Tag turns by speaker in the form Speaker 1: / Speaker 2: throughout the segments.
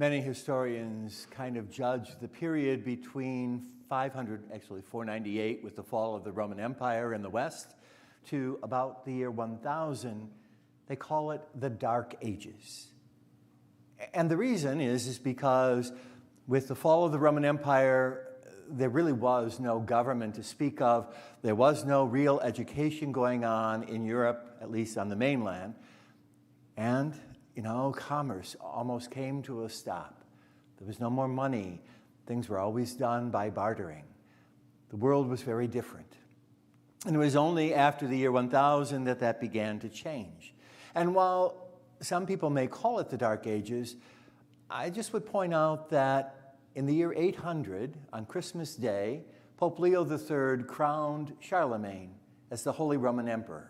Speaker 1: Many historians kind of judge the period between 498 with the fall of the Roman Empire in the West to about the year 1000. They call it the Dark Ages. And the reason is because with the fall of the Roman Empire, there really was no government to speak of. There was no real education going on in Europe, at least on the mainland. And commerce almost came to a stop. There was no more money. Things were always done by bartering. The world was very different. And it was only after the year 1000 that began to change. And while some people may call it the Dark Ages, I just would point out that in the year 800, on Christmas Day, Pope Leo III crowned Charlemagne as the Holy Roman Emperor.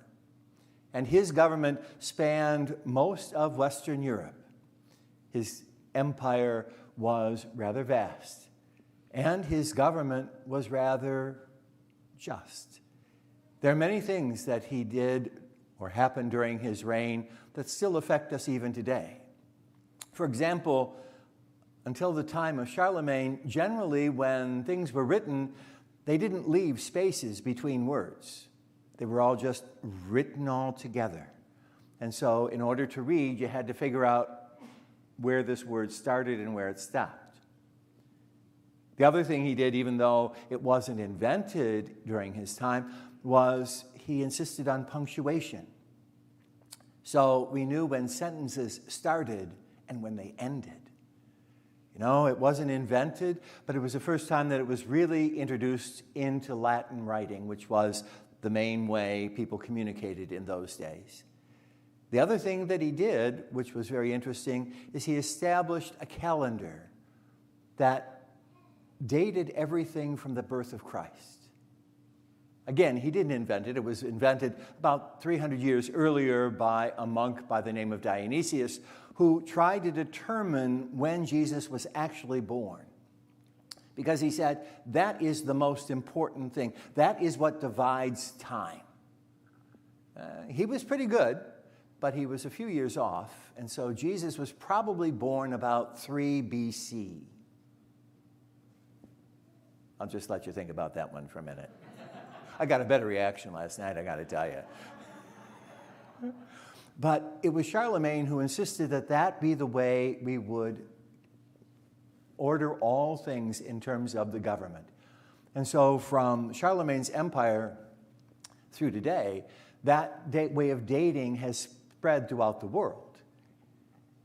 Speaker 1: And his government spanned most of Western Europe. His empire was rather vast, and his government was rather just. There are many things that he did or happened during his reign that still affect us even today. For example, until the time of Charlemagne, generally when things were written, they didn't leave spaces between words. They were all just written all together. And so in order to read, you had to figure out where this word started and where it stopped. The other thing he did, even though it wasn't invented during his time, was he insisted on punctuation. So we knew when sentences started and when they ended. It wasn't invented, but it was the first time that it was really introduced into Latin writing, which was the main way people communicated in those days. The other thing that he did, which was very interesting, is he established a calendar that dated everything from the birth of Christ. Again, he didn't invent it. It was invented about 300 years earlier by a monk by the name of Dionysius, who tried to determine when Jesus was actually born. Because he said, that is the most important thing. That is what divides time. He was pretty good, but he was a few years off. And so Jesus was probably born about 3 BC. I'll just let you think about that one for a minute. I got a better reaction last night, I got to tell you. But it was Charlemagne who insisted that that be the way we would order all things in terms of the government. And so from Charlemagne's empire through today, that way of dating has spread throughout the world.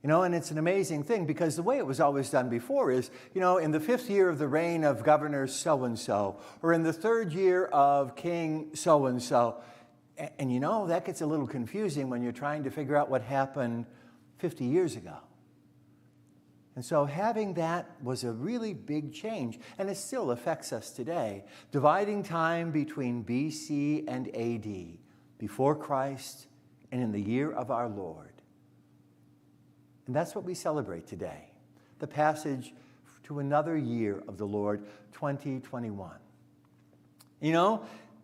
Speaker 1: And it's an amazing thing because the way it was always done before is, in the 5th year of the reign of governor so-and-so, or in the 3rd year of king so-and-so. And that gets a little confusing when you're trying to figure out what happened 50 years ago. And so having that was a really big change, and it still affects us today, dividing time between BC and AD, before Christ and in the year of our Lord. And that's what we celebrate today, the passage to another year of the Lord, 2021.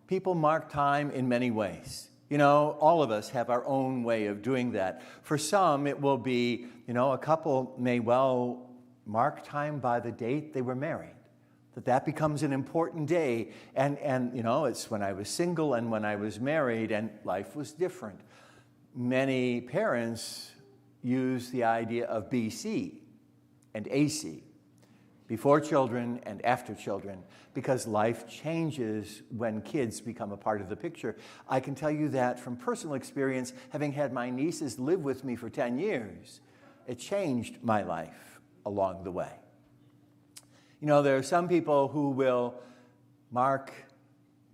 Speaker 1: People mark time in many ways. All of us have our own way of doing that. For some, it will be, a couple may well mark time by the date they were married, that becomes an important day. And it's when I was single and when I was married, and life was different. Many parents use the idea of BC and AC, before children and after children, because life changes when kids become a part of the picture. I can tell you that from personal experience, having had my nieces live with me for 10 years, it changed my life along the way. There are some people who will mark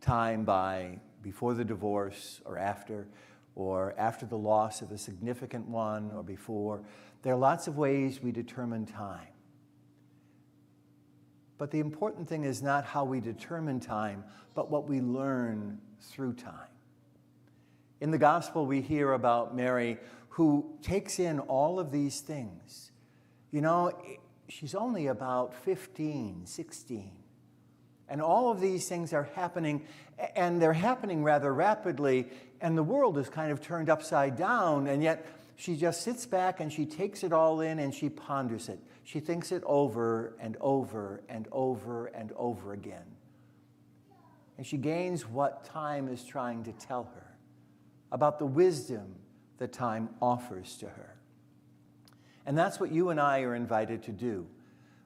Speaker 1: time by before the divorce or after the loss of a significant one or before. There are lots of ways we determine time. But the important thing is not how we determine time, but what we learn through time. In the gospel, we hear about Mary, who takes in all of these things. She's only about 15, 16. And all of these things are happening, and they're happening rather rapidly, and the world is kind of turned upside down, and yet She just sits back and she takes it all in and she ponders it. She thinks it over and over and over and over again. And she gains what time is trying to tell her about the wisdom that time offers to her. And that's what you and I are invited to do.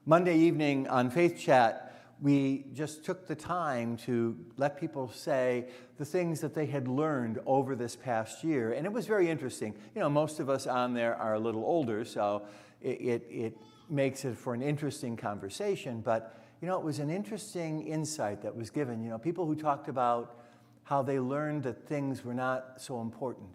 Speaker 1: Monday evening on Faith Chat, we just took the time to let people say the things that they had learned over this past year. And it was very interesting. You know, most of us on there are a little older, so it makes it for an interesting conversation. But, you know, it was an interesting insight that was given. You know, people who talked about how they learned that things were not so important.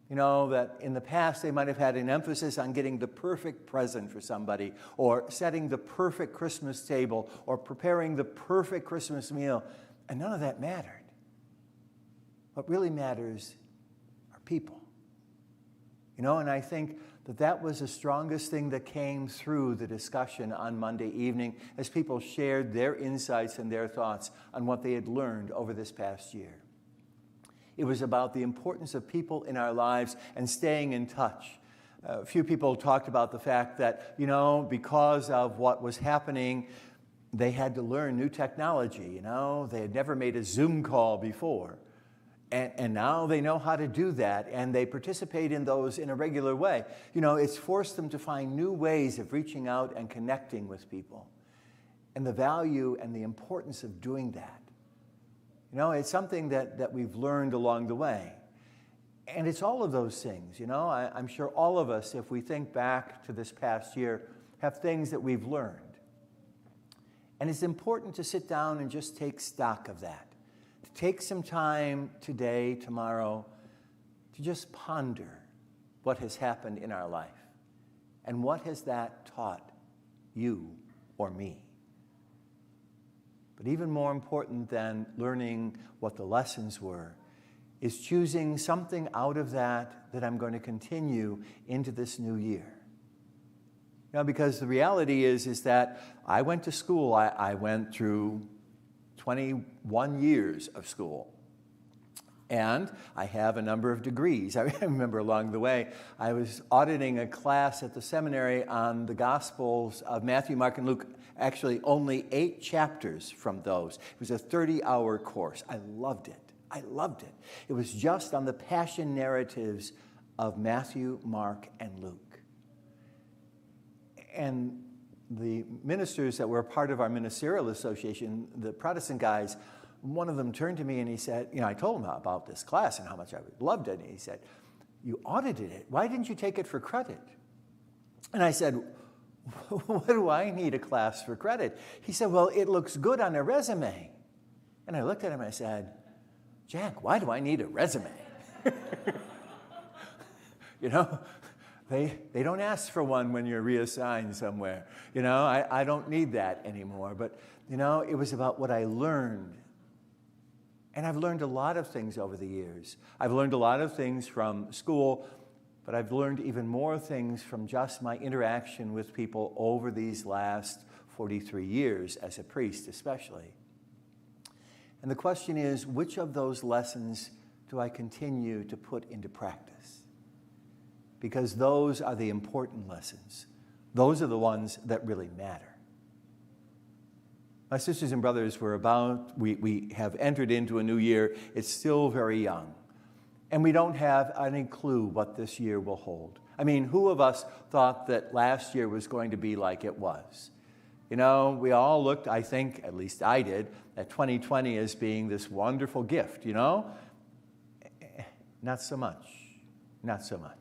Speaker 1: You know, that in the past they might have had an emphasis on getting the perfect present for somebody, or setting the perfect Christmas table, or preparing the perfect Christmas meal, and none of that mattered. What really matters are people. You know, and I think that that was the strongest thing that came through the discussion on Monday evening as people shared their insights and their thoughts on what they had learned over this past year. It was about the importance of people in our lives and staying in touch. A few people talked about the fact that, you know, because of what was happening, they had to learn new technology, you know. They had never made a Zoom call before. And now they know how to do that, and they participate in those in a regular way. You know, it's forced them to find new ways of reaching out and connecting with people. And the value and the importance of doing that. You know, it's something that we've learned along the way. And it's all of those things, you know. I'm sure all of us, if we think back to this past year, have things that we've learned. And it's important to sit down and just take stock of that. To take some time today, tomorrow, to just ponder what has happened in our life. And what has that taught you or me? But even more important than learning what the lessons were is choosing something out of that I'm going to continue into this new year. You know, because the reality is that I went to school. I went through 21 years of school. And I have a number of degrees. I remember along the way, I was auditing a class at the seminary on the Gospels of Matthew, Mark, and Luke. Actually, only 8 chapters from those. It was a 30-hour course. I loved it. I loved it. It was just on the passion narratives of Matthew, Mark, and Luke. And the ministers that were part of our ministerial association, the Protestant guys, one of them turned to me and he said, you know, I told him about this class and how much I loved it. And he said, you audited it. Why didn't you take it for credit? And I said, what do I need a class for credit? He said, well, it looks good on a resume. And I looked at him and I said, Jack, why do I need a resume? You know, they don't ask for one when you're reassigned somewhere. You know, I don't need that anymore. But, you know, it was about what I learned. And I've learned a lot of things over the years. I've learned a lot of things from school, but I've learned even more things from just my interaction with people over these last 43 years as a priest especially. And the question is, which of those lessons do I continue to put into practice? Because those are the important lessons. Those are the ones that really matter. My sisters and brothers, we have entered into a new year. It's still very young. And we don't have any clue what this year will hold. I mean, who of us thought that last year was going to be like it was? You know, we all looked, I think, at least I did, at 2020 as being this wonderful gift, you know? Not so much. Not so much.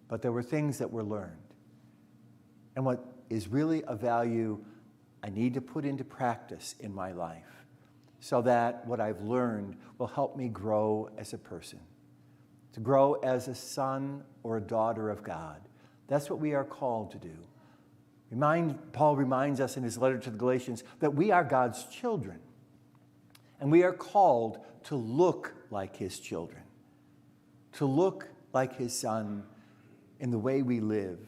Speaker 1: But there were things that were learned. And what is really of value, I need to put into practice in my life, so that what I've learned will help me grow as a person, to grow as a son or a daughter of God. That's what we are called to do. Paul reminds us in his letter to the Galatians that we are God's children, and we are called to look like his children, to look like his son in the way we live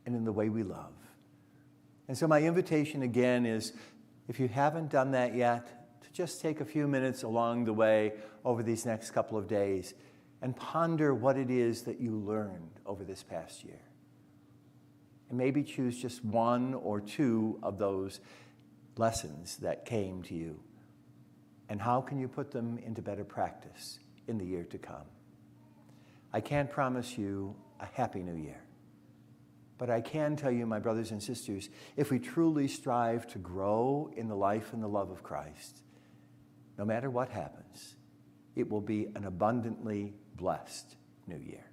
Speaker 1: and in the way we love. And so my invitation again is, if you haven't done that yet, to just take a few minutes along the way over these next couple of days and ponder what it is that you learned over this past year. And maybe choose just one or two of those lessons that came to you. And how can you put them into better practice in the year to come? I can't promise you a happy new year. But I can tell you, my brothers and sisters, if we truly strive to grow in the life and the love of Christ, no matter what happens, it will be an abundantly blessed new year.